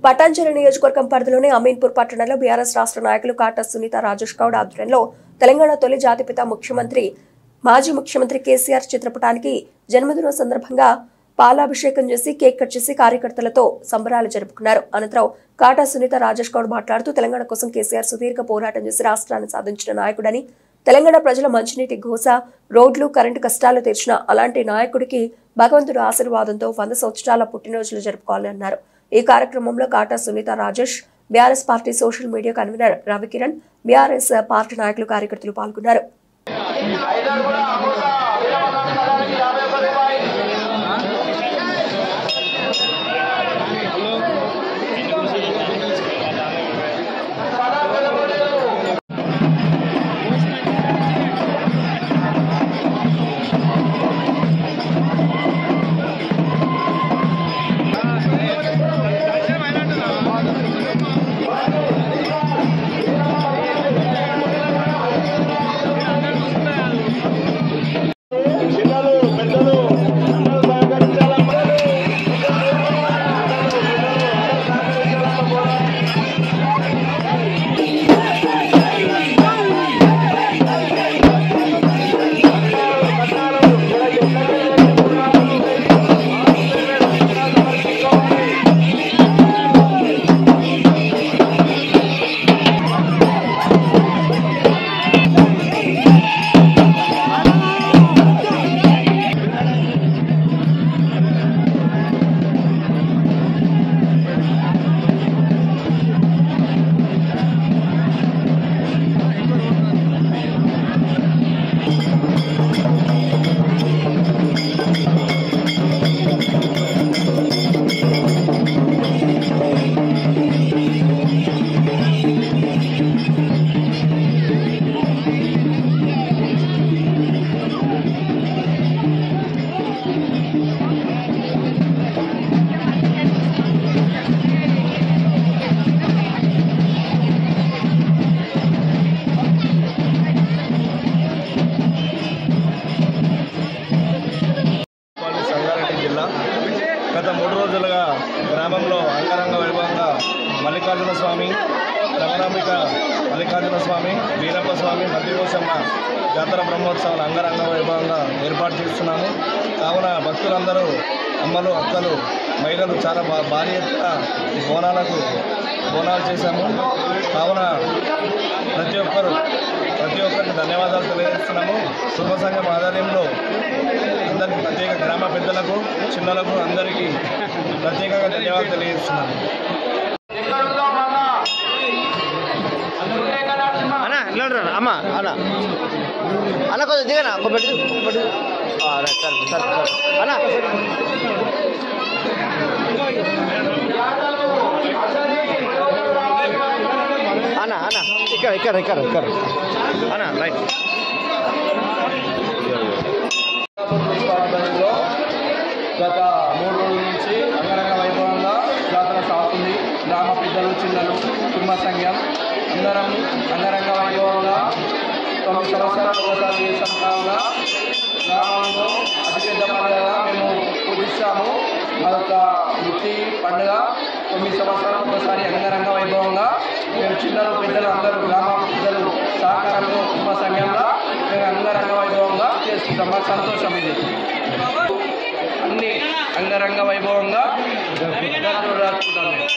పటాంజలి నియోజకవర్గం పరిధిలోని అమీన్పూర్ పట్టణంలో బీఆర్ఎస్ రాష్ట్ర నాయకులు కాటా సునీత రాజేష్ గౌడ్ ఆధ్వర్యంలో తెలంగాణ తొలి జాతిపిత మాజీ ముఖ్యమంత్రి కేసీఆర్ చిత్రపటానికి జన్మదినం సందర్భంగా పాలాభిషేకం చేసి కేక్ కట్ చేసి కార్యకర్తలతో సంబరాలు జరుపుకున్నారు. అనంతరం కాటా సునీత రాజేష్ గౌడ్ మాట్లాడుతూ తెలంగాణ కోసం కేసీఆర్ సుదీర్ఘ పోరాటం చేసి రాష్ట్రాన్ని సాధించిన నాయకుడని, తెలంగాణ ప్రజల మంచినీటి ఘోష, రోడ్లు, కరెంటు కష్టాలు తీర్చిన అలాంటి నాయకుడికి భగవంతుడి ఆశీర్వాదంతో 100 సంవత్సరాల పుట్టినరోజులు జరుపుకోవాలని అన్నారు. ఈ కార్యక్రమంలో Kata Sunitha Rajesh, BRS party social media convener Ravikiran, BRS party నాయకులు, కార్యకర్తలు పాల్గొన్నారు. గత 3 రోజులుగా గ్రామంలో అంగరంగ వైభవంగా మల్లికార్జున స్వామి, రమణాంబిక మల్లికార్జున స్వామి, వీరప్ప స్వామి, మధ్యకోశమ్మ జాతర బ్రహ్మోత్సవాలు అంగరంగ వైభవంగా ఏర్పాటు చేస్తున్నాము. కావున భక్తులందరూ, అమ్మలు, అక్కలు, మహిళలు చాలా భారీ ఎత్తున బోనాలు చేశాము. కావున ప్రతి ఒక్కరికి ధన్యవాదాలు తెలియజేస్తున్నాము. శుభ సంఘం ఆధ్వర్యంలో అందరికీ ప్రత్యేక గ్రామ పెద్దలకు, చిన్నలకు అందరికీ ప్రత్యేకంగా ధన్యవాదాలు తెలియజేస్తున్నాము. అమ్మా అన్న కొంచెం దిగనా అన్న అన్న అన్న ఇక్కడ అన్న రైట్. గత 3 రోజుల నుంచి అంగరంగ వైభవంగా జాతర సాగుతుంది. గ్రామ పెద్దలు, చిన్నలు, కుటుంబ సంఘం అందరం అంగరంగ వైభవంగా 9 సంవత్సరాలు ఒకసారి చేస్తున్నా. గ్రామంలో అతిపెద్ద పండుగగా మేము పూజిస్తాము. అదొక వృత్తి పండుగ. 9 సంవత్సరాలకు ఒకసారి అంగరంగ వైభవంగా మేము చిన్నలు, పెద్దలు అందరూ గ్రామ పెద్దలు సహకారంలో కుటుంబ సంఘంలో మేము అంగరంగ వైభవంగా చేసుకుంటాం. మాకు సంతోషం ఇది. అన్ని అంగరంగ వైభవంగా జరుపుకుంటాము.